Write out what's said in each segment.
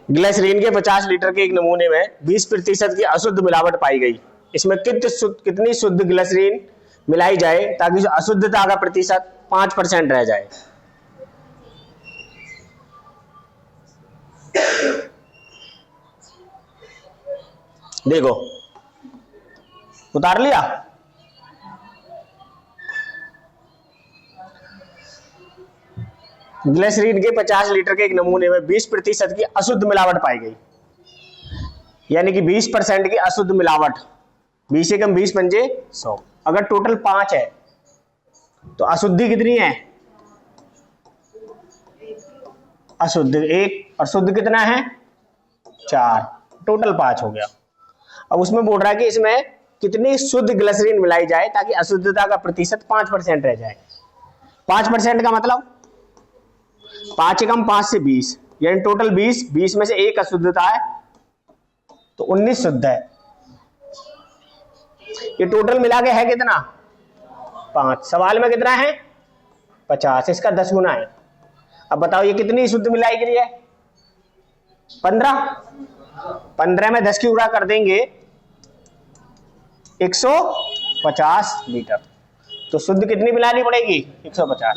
Glycerine के 50 litre के एक नमूने में 20% की अशुद्ध मिलावट पाई गई। इसमें कितनी शुद्ध ग्लिसरीन मिलाई जाए ताकि अशुद्धता का प्रतिशत 5% रह जाए। देखो, उतार लिया। ग्लिसरीन के 50 लीटर के एक नमूने में 20% की अशुद्ध मिलावट पाई गई, यानी कि 20% की अशुद्ध मिलावट। 20 से कम 20 पंजे 100। अगर टोटल 5 है तो अशुद्धि कितनी है? अशुद्ध 1 और शुद्ध कितना है? 4। टोटल 5 हो गया। अब उसमें बोल रहा है कि इसमें कितनी शुद्ध ग्लिसरीन मिलाई जाए ताकि अशुद्धता का प्रतिशत 5% रह जाए। 5% का मतलब 5 कम 5 से 20, यानी टोटल 20। 20 में से 1 अशुद्धता है तो 19 शुद्ध है। ये टोटल मिला के है कितना? 5। सवाल में कितना है? 50। इसका 10 गुना है। अब बताओ ये कितनी शुद्ध मिलाई गई है? 15। 15 में 10 की गुणा कर देंगे 150 लीटर। तो शुद्ध कितनी मिलानी पड़ेगी? 150।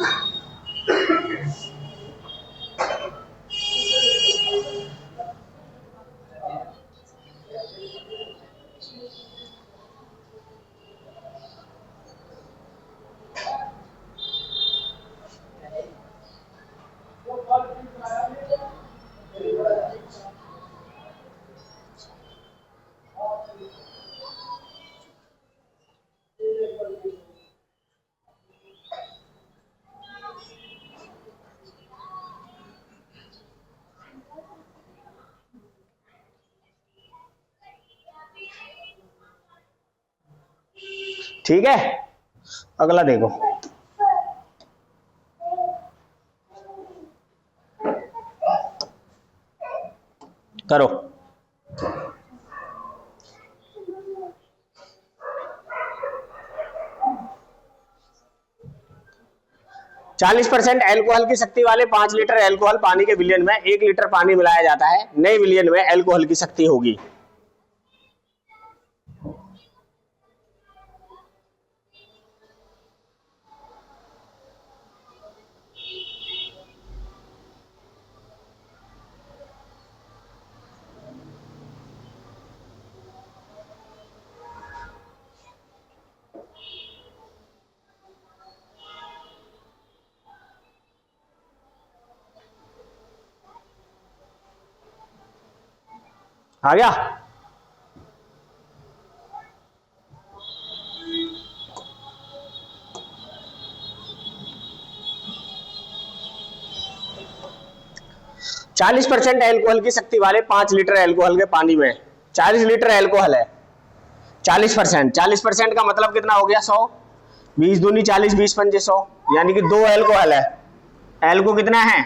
ठीक है, अगला देखो। करो। चालीस % एल्कोहल की शक्ति वाले 5 लीटर एल्कोहल पानी के विलयन में 1 लीटर पानी मिलाया जाता है। नए विलयन में एल्कोहल की शक्ति होगी। आ गया? चालीस % एल्कोहल की शक्ति वाले 5 लीटर एल्कोहल के पानी में 40 लीटर एल्कोहल है। 40% का मतलब कितना हो गया? 100। 20 दूनी 40, 20 पंजे 100, यानी कि 2 एल्कोहल है। एल्को कितना है?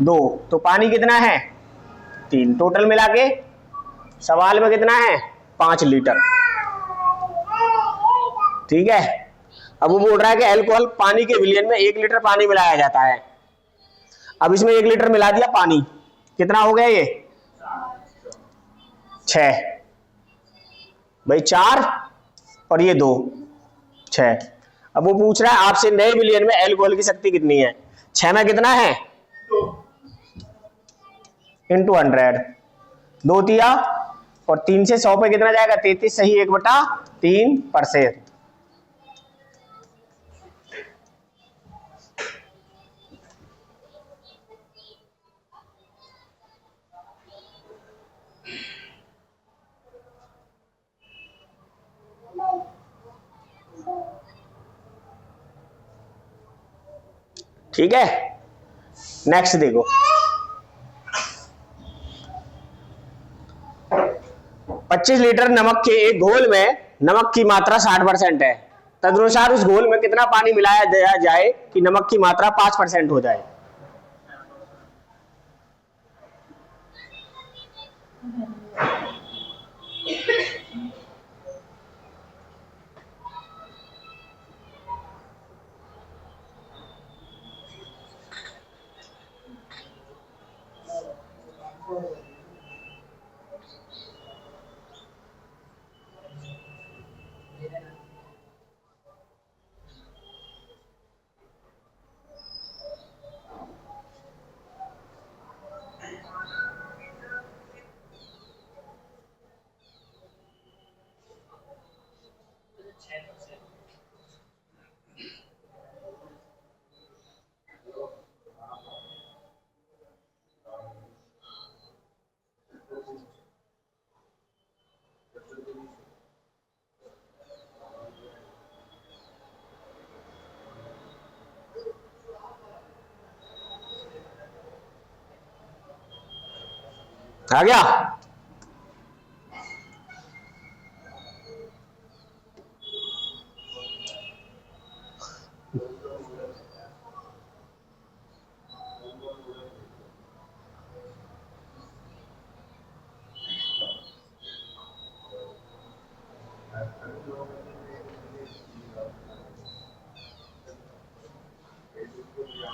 2। तो पानी कितना है? 3। टोटल मिला के सवाल में कितना है? 5 लीटर। ठीक है। अब वो बोल रहा है कि एल्कोहल पानी के विलयन में 1 लीटर पानी मिलाया जाता है। अब इसमें 1 लीटर मिला दिया पानी, कितना हो गया ये? 6। भाई 4 और ये 2, 6। अब वो पूछ रहा है आपसे नए विलयन में एल्कोहल की शक्ति कितनी है? 6 में कितना है? इंटू 100। 2 तिया और 3 से 100 पे कितना जाएगा? 33 सही 1/3%। ठीक है, नेक्स्ट देखो। 25 लीटर नमक के एक घोल में नमक की मात्रा 60% है। तदनुसार उस घोल में कितना पानी मिलाया जाए कि नमक की मात्रा 5% हो जाए? आ गया?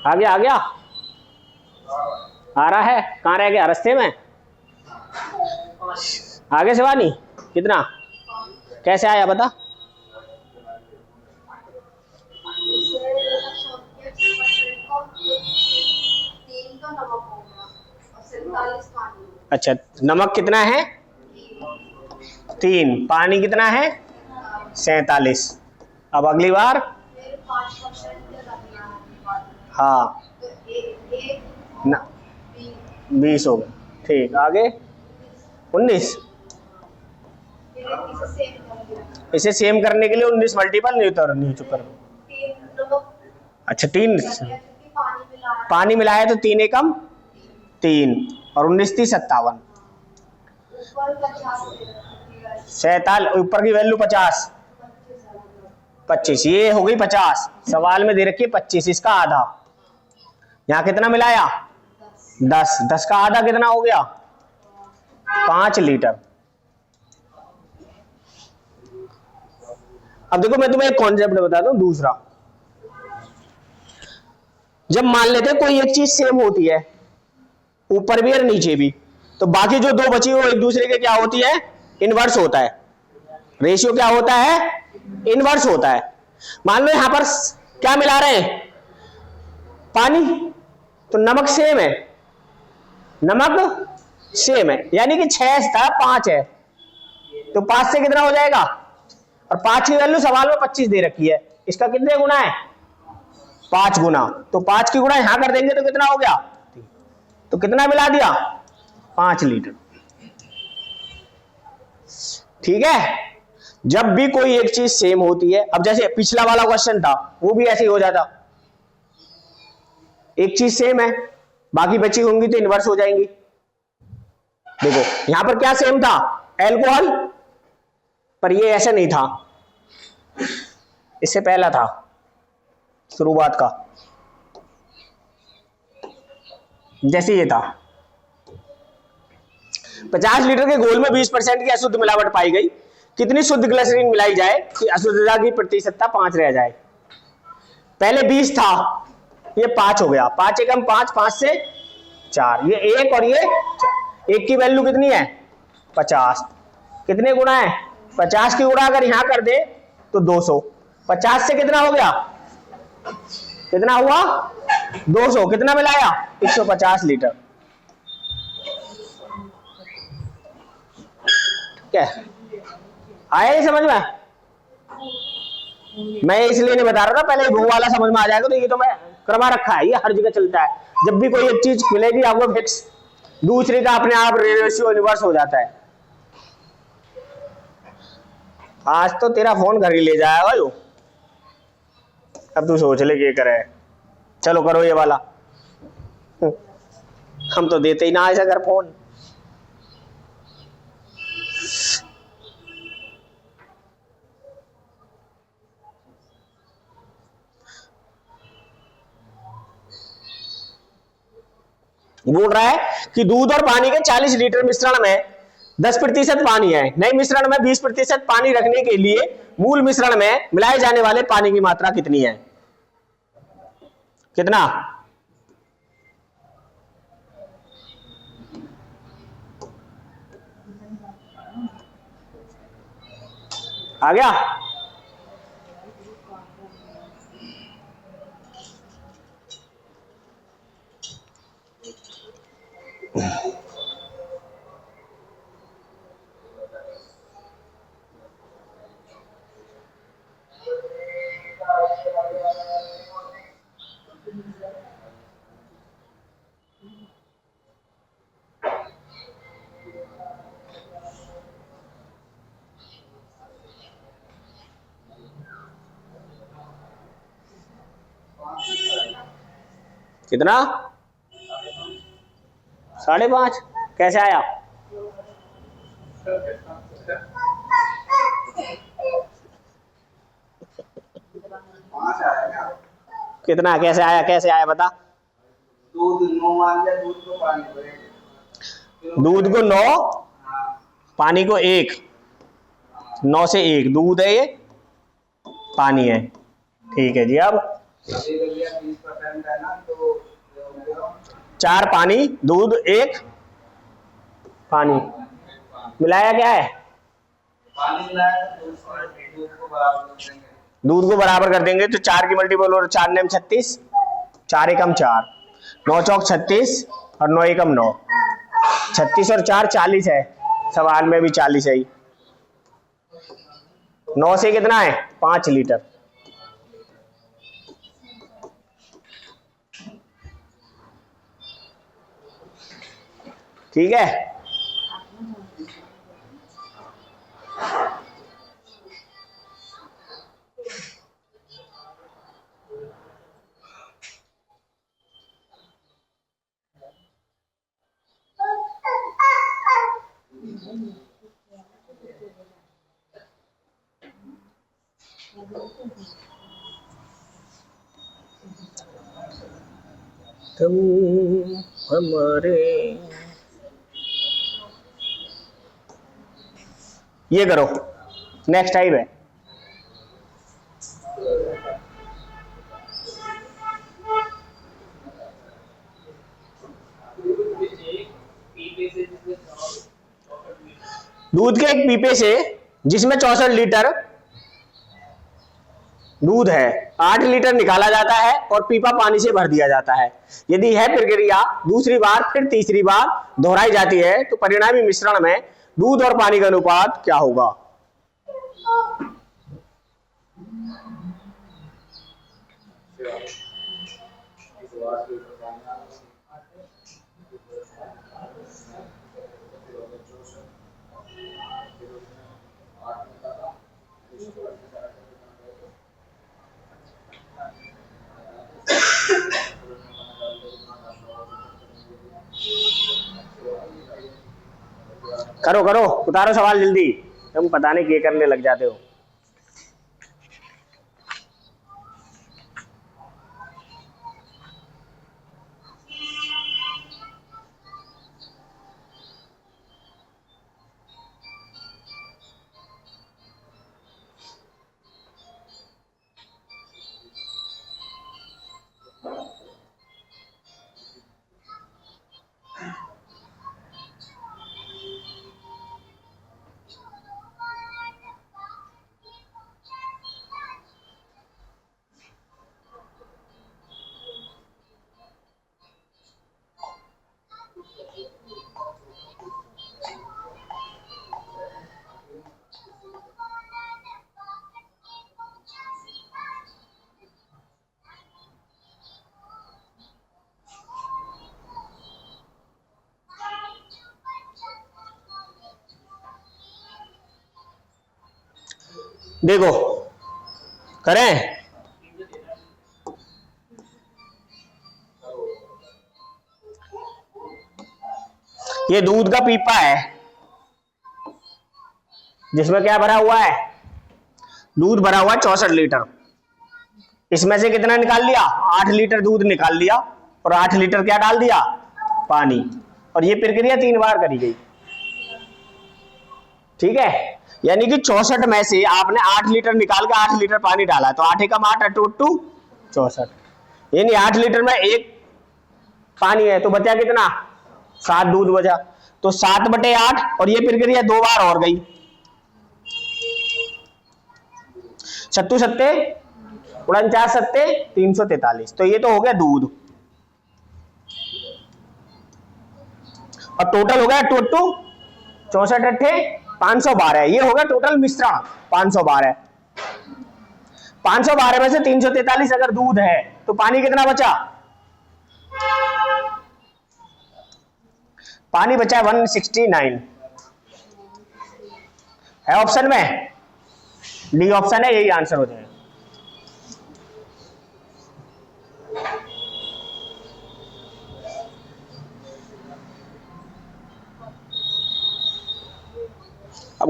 आ गया? आ गया? आ रहा है? कहाँ रह गया? रास्ते में? आगे शिवानी कितना? कैसे आया बता? अच्छा, नमक कितना है? 3। पानी कितना है? 47। अब अगली बार हाँ ना 20 हो गए। ठीक, आगे 19। इसे सेम करने के लिए 19 मल्टीपल नीचे कर। अच्छा 3 पानी मिलाया तो 3 एकम 3 और 19 थी 57। 47 ऊपर की वैल्यू 50 25, ये हो गई 50। सवाल में दे रखी है 25, इसका आधा। यहाँ कितना मिलाया? 10। 10 का आधा कितना हो गया? 5 लीटर। अब देखो मैं तुम्हें एक कॉन्सेप्ट बता दूं दूसरा। जब मान लेते हैं कोई एक चीज सेम होती है ऊपर भी और नीचे भी, तो बाकी जो दो बची वो एक दूसरे के क्या होती है? इनवर्स होता है। रेशियो क्या होता है? इनवर्स होता है। मान लो यहां पर क्या मिला रहे हैं? पानी। तो नमक सेम है, नमक सेम है, यानी कि 6 था 5 है, तो 5 से कितना हो जाएगा? और 5 की वैल्यू सवाल में 25 दे रखी है, इसका कितने गुना है? 5 गुना। तो 5 की गुना यहां कर देंगे तो कितना हो गया? तो कितना मिला दिया? 5 लीटर। ठीक है? जब भी कोई एक चीज सेम होती है, अब जैसे पिछला वाला क्वेश्चन था वो भी ऐसे ही हो जाता, एक चीज सेम है बाकी बची होंगी तो इनवर्स हो जाएंगी। देखो यहां पर क्या सेम था? एल्कोहल, पर ये ऐसा नहीं था, इससे पहला था शुरुआत का, जैसे ये था। 50 लीटर के घोल में 20% की अशुद्ध मिलावट पाई गई, कितनी शुद्ध ग्लिसरीन मिलाई जाए कि अशुद्धता की प्रतिशतता 5 रह जाए? पहले 20 था, ये 5 हो गया, 5 एकम 5, 5 से 4, ये 1 और ये 4। 1 की वैल्यू कितनी है? 50। कितने गुना है? 50 की गुणा अगर यहां कर दे तो 200। 50 से कितना हो गया? कितना हुआ? 200। कितना मिलाया? 150 लीटर। ठीक है? आया ये समझ में? मैं इसलिए नहीं बता रहा था, पहले वो वाला समझ में आ जाएगा, तो ये तो मैं करवा रखा है, ये हर जगह चलता है। जब भी कोई एक चीज मिलेगी आपको फिक्स, दूसरे का अपने आप रेशियो रिवर्स हो जाता है। आज तो तेरा फोन घर ही ले जाएगा यो, अब तू सोच ले क्या करे। चलो करो ये वाला, हम तो देते ही ना ऐसा घर फोन। बोल रहा है कि दूध और पानी के 40 लीटर मिश्रण में 10% पानी है, नए मिश्रण में 20% पानी रखने के लिए मूल मिश्रण में मिलाए जाने वाले पानी की मात्रा कितनी है? कितना? आ गया? कितना? 5.5। कैसे आया? कितना, कैसे आया, कैसे आया बता। दूध 9 मान लिया, दूध को पानी को 1, दूध को 9, हाँ पानी को 1, 9 से 1 दूध है, ये पानी है। ठीक है जी। अब 20% है ना, तो 4 पानी, दूध 1 पानी, मिलाया क्या है, पानी मिलाया तो दूध को बराबर कर देंगे। दूध को बराबर कर देंगे तो 4 की मल्टीपल और 4 नेम 36, 4 एकम 4, 9 चौक 36 और 9 एकम 9, 36 और 4 40 है, सवाल में भी 40 है ही। 9 से कितना है 5 लीटर। ठीक है। तुम हमारे, ये करो, नेक्स्ट टाइप है। दूध के एक पीपे से जिसमें 64 लीटर दूध है, 8 लीटर निकाला जाता है और पीपा पानी से भर दिया जाता है। यदि यह प्रक्रिया दूसरी बार फिर तीसरी बार दोहराई जाती है तो परिणामी मिश्रण में दूध और पानी का अनुपात क्या होगा। करो करो, उतारो सवाल जल्दी, तुम पता नहीं क्या करने लग जाते हो। देखो करें, ये दूध का पीपा है जिसमें क्या भरा हुआ है, दूध भरा हुआ है 64 लीटर। इसमें से कितना निकाल लिया, 8 लीटर दूध निकाल लिया और 8 लीटर क्या डाल दिया, पानी। और ये प्रक्रिया 3 बार करी गई। ठीक है, यानी कि 64 में से आपने 8 लीटर निकाल के 8 लीटर पानी डाला, तो 8 एकम 8 टू 64, यानी 8 लीटर में 1 पानी है, तो बचा कितना, 7 दूध बचा। तो 7/8 और ये प्रक्रिया 2 बार और गई। 36 सत्ते 49 सत्ते 343, तो ये तो हो गया दूध। और टोटल हो गया 64 अट्ठे 512, ये हो गया टोटल मिश्रण 512। 512 में से 343 अगर दूध है तो पानी कितना बचा, पानी बचा 169 है ऑप्शन में, डी ऑप्शन है, यही आंसर हो जाएगा।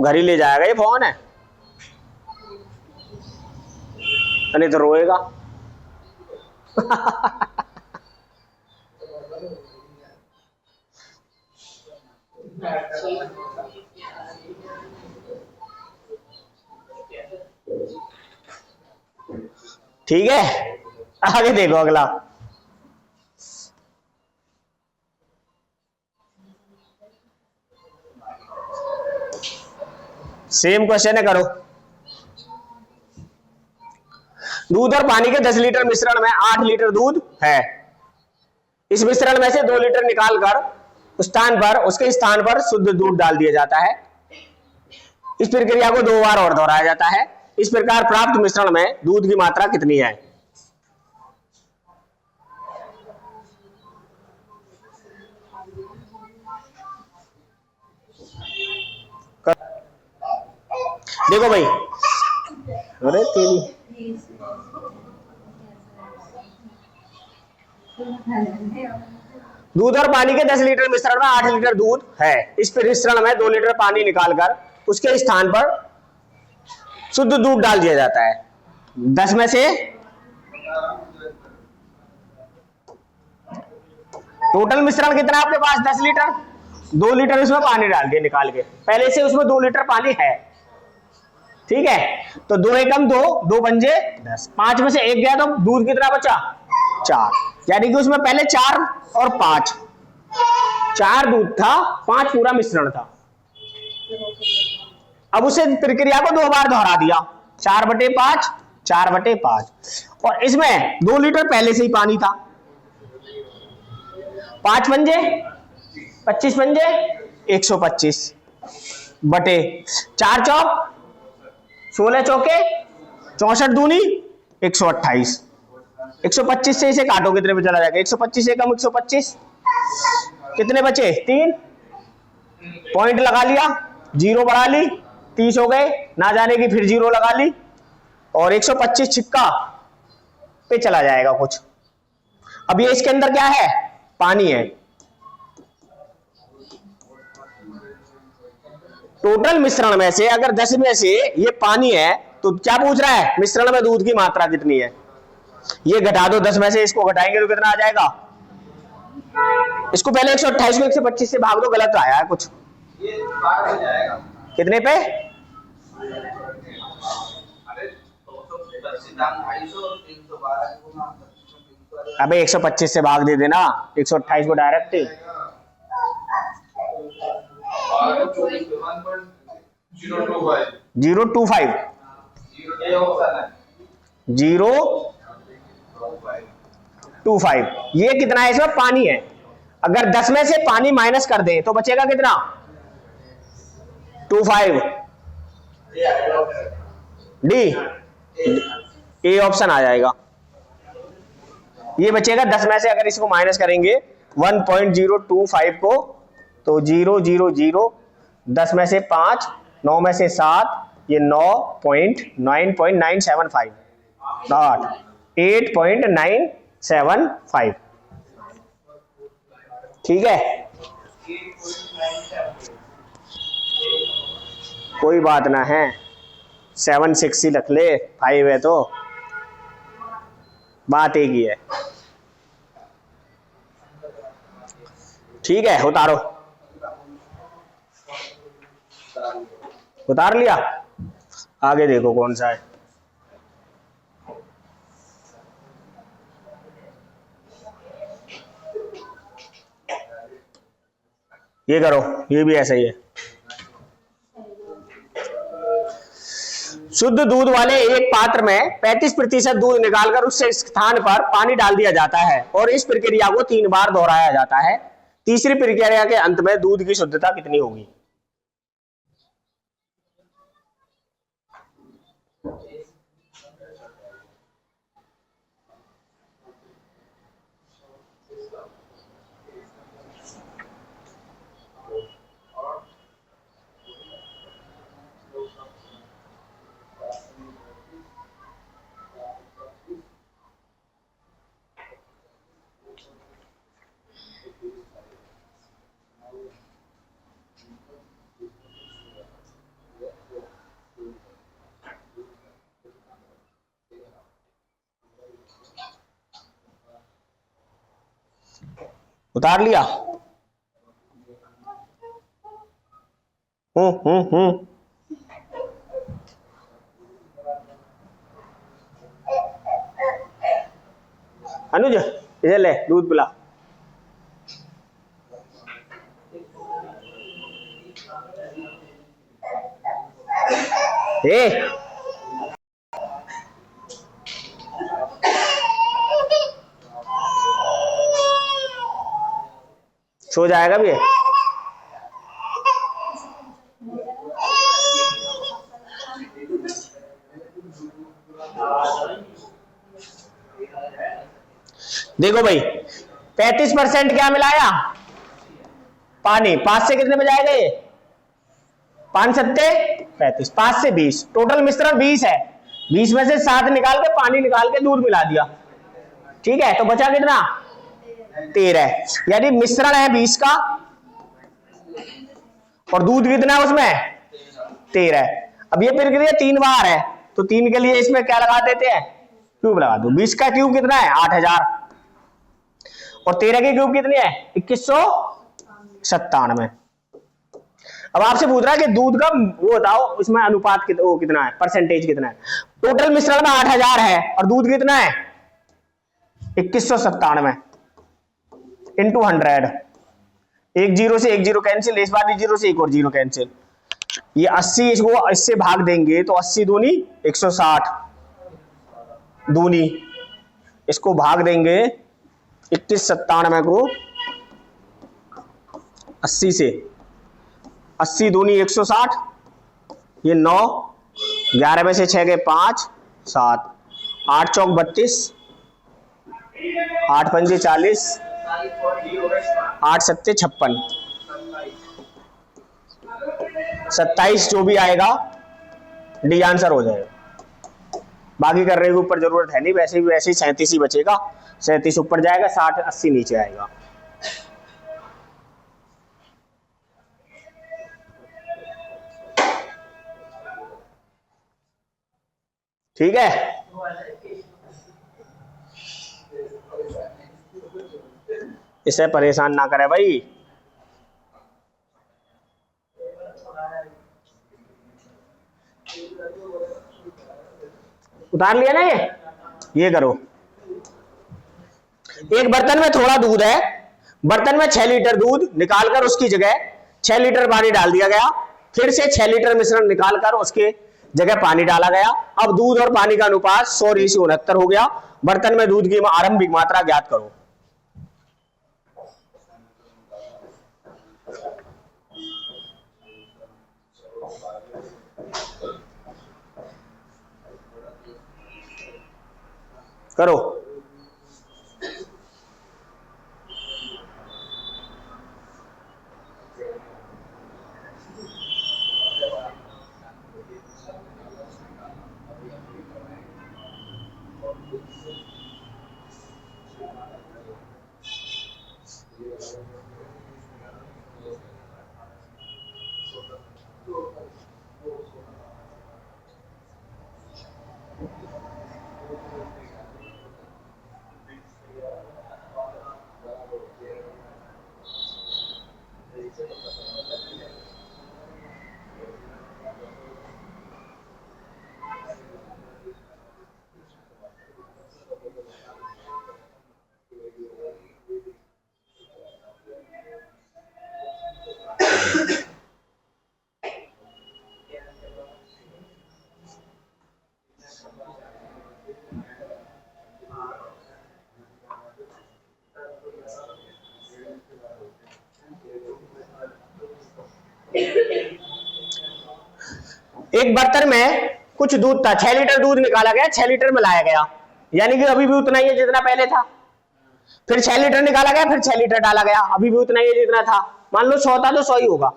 घर ही ले जाएगा, ये फोन है, नहीं तो रोएगा। ठीक है, आगे देखो अगला। सेम क्वेश्चन है, करो। दूध और पानी के 10 लीटर मिश्रण में 8 लीटर दूध है। इस मिश्रण में से 2 लीटर निकालकर उसके स्थान पर शुद्ध दूध डाल दिया जाता है। इस प्रक्रिया को 2 बार और दोहराया जाता है। इस प्रकार प्राप्त मिश्रण में दूध की मात्रा कितनी है? देखो भाई, अरे तेरी दूध और पानी के 10 लीटर मिश्रण में 8 लीटर दूध है। इस मिश्रण में 2 लीटर पानी निकालकर उसके स्थान पर शुद्ध दूध डाल दिया जाता है। 10 में से टोटल मिश्रण कितना है आपके पास? 10 लीटर। 2 लीटर उसमें पानी डाल दिया निकाल के, पहले से उसमें 2 लीटर पानी है। ठीक है, तो 2 एकम 2, 2 पंजे 10, 5 में से 1 गया तो दूध कितना बचा? 4। यानी कि उसमें पहले 4 और 5, 4 दूध था, 5 पूरा मिश्रण था। अब उसे प्रक्रिया को 2 बार दोहरा दिया, 4/5, 4/5, और इसमें 2 लीटर पहले से ही पानी था। 5 पंजे 25 पंजे 125 बटे 4 चौक 16 चौके 64 दूनी 128। 125 से इसे काटो, कितने पे चला जाएगा? 125 एकम 125, कितने बचे? 3। पॉइंट लगा लिया, 0 बढ़ा ली, 30 हो गए, ना जाने की फिर 0 लगा ली, और 125 छिक्का पे चला जाएगा कुछ। अब ये इसके अंदर क्या है? पानी है। टोटल मिश्रण में से अगर 10 में से ये पानी है तो क्या पूछ रहा है? मिश्रण में दूध की मात्रा कितनी है? ये घटा दो, 10 में से इसको घटाएंगे तो कितना आ जाएगा? इसको पहले 128 को 125 से भाग दो, गलत आया है कुछ। ये बाहर हो जाएगा कितने पे? अरे 225 दाम 250 312 को ना 25 अबे 125 से भाग दे देना, 128 को डायरेक्ट 025 025, ये कितना है? इसमें पानी है। अगर 10 में से पानी माइनस कर दें तो बचेगा कितना? 25। डी, ए ऑप्शन आ जाएगा। ये बचेगा 10 में से, अगर इसको माइनस करेंगे 1.025 को, तो 0 0 0, 10 में से 5, 9 में से 7, ये 9.975, 8.975। ठीक है, कोई बात ना है, 7-6 ही रख ले, 5 है तो बात एक ही है। ठीक है, उतारो। उतार लिया, आगे देखो कौन सा है। ये करो, ये भी ऐसा ही है। शुद्ध दूध वाले एक पात्र में 35% दूध निकालकर उस स्थान पर पानी डाल दिया जाता है और इस प्रक्रिया को 3 बार दोहराया जाता है। तीसरी प्रक्रिया के अंत में दूध की शुद्धता कितनी होगी? उतार लिया। अनुज इधर ले दूध पिला। ए सो जाएगा भी। देखो भाई 35% क्या मिलाया? पानी। 5 से कितने में जाएगा ये? 5 सत्ते 35, 5 से 20, टोटल मिश्रण 20 है। 20 में से 7 निकाल के पानी निकाल के दूध मिला दिया, ठीक है। तो बचा कितना? 13। यानी मिश्रण है 20 का और दूध कितना है उसमें? 13। अब ये प्रक्रिया 3 बार है तो 3 के लिए इसमें क्या लगा देते हैं? क्यूब लगा दो। 20 का क्यूब कितना है? 8000 और 13 की क्यूब कितनी है? 2197। अब आपसे पूछ रहा है कि दूध का वो बताओ, उसमें अनुपात वो कितना है, परसेंटेज कितना है। टोटल मिश्रण में 8000 है और दूध कितना है? 2197 इंटू 100। एक जीरो से एक जीरो कैंसिल, इस बार 0 से एक और 0 कैंसिल। ये 80 इसको इससे भाग देंगे तो 80 दूनी 160 दूनी, इसको भाग देंगे 2197 को 80 से, 80 दूनी 160, ये 9, 11 में से 6 गए 5, 7, 8 चौक 32, 8 पंजे 40, 8 सत्ते 56, 27 जो भी आएगा डी आंसर हो जाएगा। बाकी करने के ऊपर जरूरत है नहीं, वैसे ही 37 ही बचेगा। 37 ऊपर जाएगा, 60 80 नीचे आएगा। ठीक है। इसे परेशान ना करे भाई। उतार लिया ना ये करो। एक बर्तन में थोड़ा दूध है, बर्तन में 6 लीटर दूध निकालकर उसकी जगह 6 लीटर पानी डाल दिया गया, फिर से 6 लीटर मिश्रण निकालकर उसके जगह पानी डाला गया। अब दूध और पानी का अनुपात 100:69 हो गया। बर्तन में दूध की आरंभिक मात्रा ज्ञात करो। करो। एक बर्तन में कुछ दूध था, 6 लीटर दूध निकाला गया, 6 लीटर में लाया गया, यानी कि अभी भी उतना ही है जितना पहले था। फिर 6 लीटर निकाला गया, फिर 6 लीटर डाला गया, अभी भी उतना ही है जितना था। मान लो 100 था तो 100 ही होगा।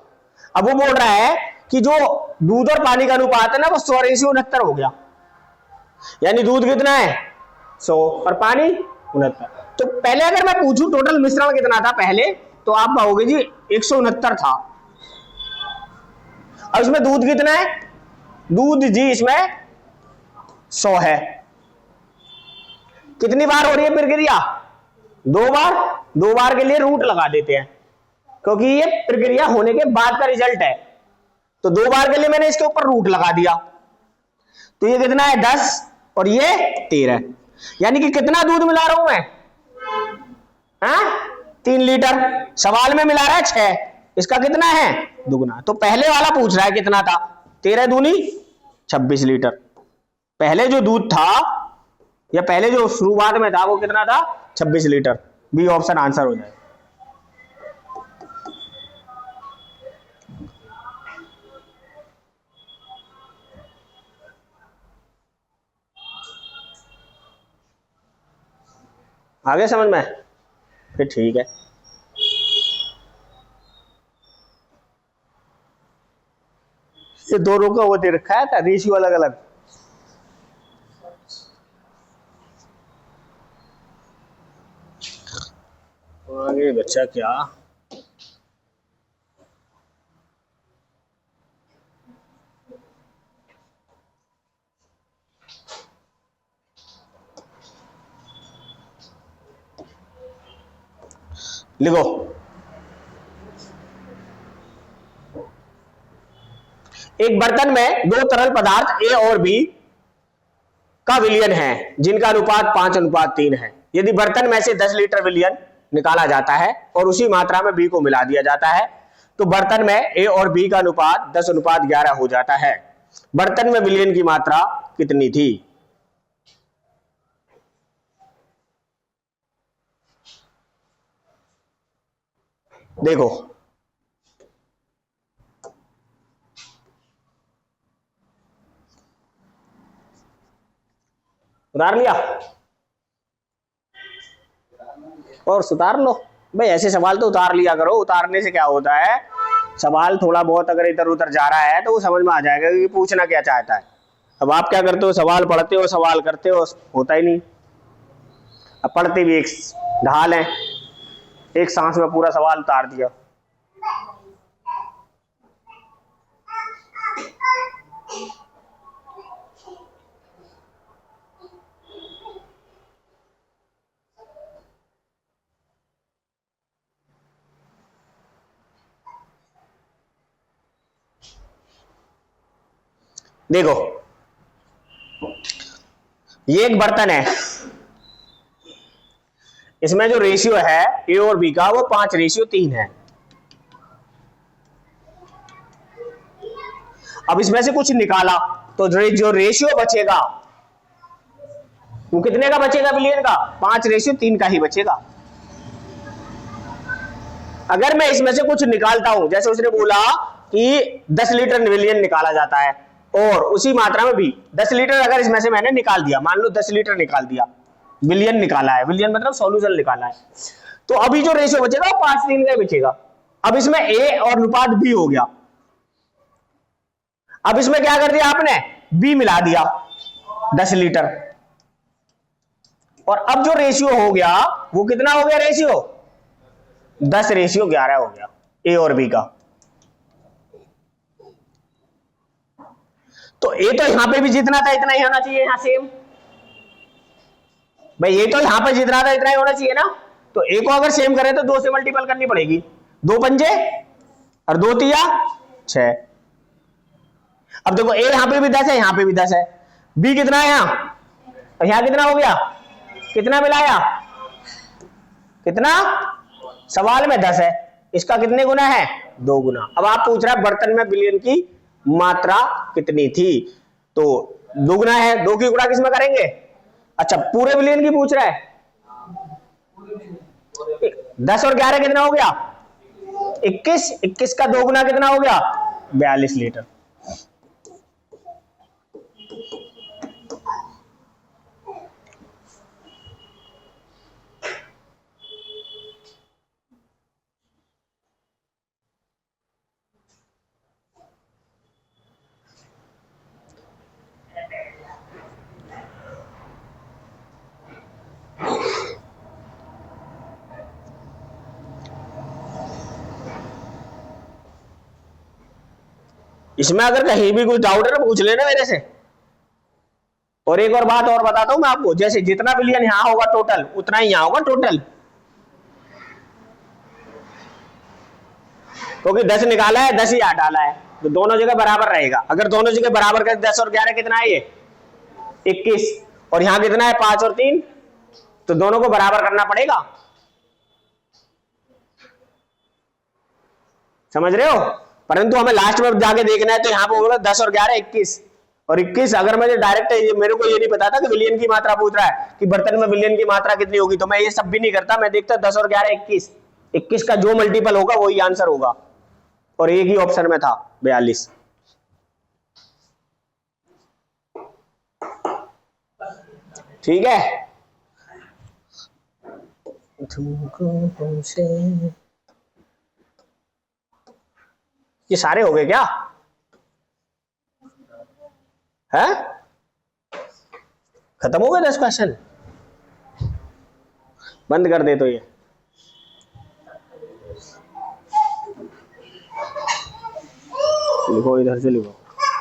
अब वो बोल रहा है कि जो दूध और पानी का अनुपात है ना वो 100:69 हो गया, यानी दूध कितना है 100 और पानी 69। तो पहले अगर मैं पूछूं टोटल मिश्रण कितना था पहले, तो आप पाओगे जी 169 था। अब इसमें दूध कितना है? दूध जी इसमें 100 है। कितनी बार हो रही है प्रक्रिया? दो बार के लिए रूट लगा देते हैं, क्योंकि ये प्रक्रिया होने के बाद का रिजल्ट है। तो 2 बार के लिए मैंने इसके ऊपर रूट लगा दिया, तो ये कितना है 10 और ये 13, यानी कि कितना दूध मिला रहा हूं मैं, 3 लीटर। सवाल में मिला रहा है 6, इसका कितना है दुगना। तो पहले वाला पूछ रहा है कितना था, 13 दूनी 26 लीटर। पहले जो दूध था या पहले जो शुरुआत में था वो कितना था, 26 लीटर। बी ऑप्शन आंसर हो जाए। आगे समझ में, फिर ठीक है। ये दोनों का वो दे रखा है था रेशियो अलग अलग। आगे बच्चा क्या, लिखो एक बर्तन में 2 तरल पदार्थ ए और बी का विलयन है जिनका अनुपात 5:3 है। यदि बर्तन में से 10 लीटर विलयन निकाला जाता है और उसी मात्रा में बी को मिला दिया जाता है तो बर्तन में ए और बी का अनुपात 10:11 हो जाता है। बर्तन में विलयन की मात्रा कितनी थी। देखो उतार लिया और सुधार लो भाई। ऐसे सवाल तो उतार लिया करो, उतारने से क्या होता है, सवाल थोड़ा बहुत अगर इधर उधर जा रहा है तो वो समझ में आ जाएगा कि पूछना क्या चाहता है। अब आप क्या करते हो, सवाल पढ़ते हो सवाल करते हो, होता ही नहीं। अब पढ़ते भी एक ढाल है, एक सांस में पूरा सवाल उतार दिया। देखो ये एक बर्तन है, इसमें जो रेशियो है ए और बी का वो 5:3 है। अब इसमें से कुछ निकाला तो जो रेशियो बचेगा वो कितने का बचेगा, विलयन का 5:3 का ही बचेगा। अगर मैं इसमें से कुछ निकालता हूं, जैसे उसने बोला कि 10 लीटर विलयन निकाला जाता है और उसी मात्रा में भी 10 लीटर अगर इसमें से मैंने निकाल दिया, मान लो 10 लीटर निकाल दिया, विलयन निकाला है, विलयन मतलब सॉल्यूशन निकाला है, तो अभी जो रेशियो बचेगा वो 5:3 का बचेगा। अब इसमें ए और अनुपात बी हो गया। अब इसमें क्या कर दिया आपने, बी मिला दिया 10 लीटर, और अब जो रेशियो हो गया वो कितना हो गया, रेशियो 10:11 हो गया ए और बी का। तो ए तो यहां पे भी जितना था इतना ही होना चाहिए, यहां सेम भाई, ये तो यहां पर जितना था इतना ही होना चाहिए ना। तो ए को अगर सेम करें तो 2 से मल्टीपल करनी पड़ेगी, 2 पंजे और 2 तिया 6। अब देखो ए यहां पे भी 10 है, यहां पे भी 10 है, बी कितना है यहां, और यहां कितना हो गया, कितना मिलाया, कितना, सवाल में 10 है, इसका कितने गुना है, 2 गुना। अब आप पूछ रहा है बर्तन में विलयन की मात्रा कितनी थी, तो 2 गुना है, 2 की गुणा किसमें करेंगे, अच्छा पूरे विलयन की पूछ रहा है, 10 और 11 कितना हो गया, 21, 21 का 2 गुना कितना हो गया, 42 लीटर। इसमें अगर कहीं भी कुछ डाउट है ना पूछ लेना मेरे से। और एक और बात और बताता हूं मैं आपको, जैसे जितना विलयन यहां होगा टोटल उतना ही यहां होगा टोटल, क्योंकि 10 निकाला है, 10 ही यहाँ डाला है, तो दोनों जगह बराबर रहेगा। अगर दोनों जगह बराबर कर 10 और 11 कितना है, ये 21, और यहाँ कितना है 5 और 3, तो दोनों को बराबर करना पड़ेगा। समझ रहे हो? परंतु हमें लास्ट में जाके देखना है, तो यहाँ पे होगा 10 और 11 21, और 21 अगर मुझे डायरेक्ट, मेरे को ये नहीं पता था कि विलियन की मात्रा पूछ रहा है कि बर्तन में विलियन की मात्रा कितनी होगी, तो मैं ये सब भी नहीं करता, मैं देखता 10 और 11 21, 21 का जो मल्टीपल होगा वही आंसर होगा, और एक ही ऑप्शन में था 42। ठीक है, ये सारे हो गए क्या है? खत्म हो गए 10 क्वेश्चन? बंद कर दे तो ये लिखो, इधर से लिखो।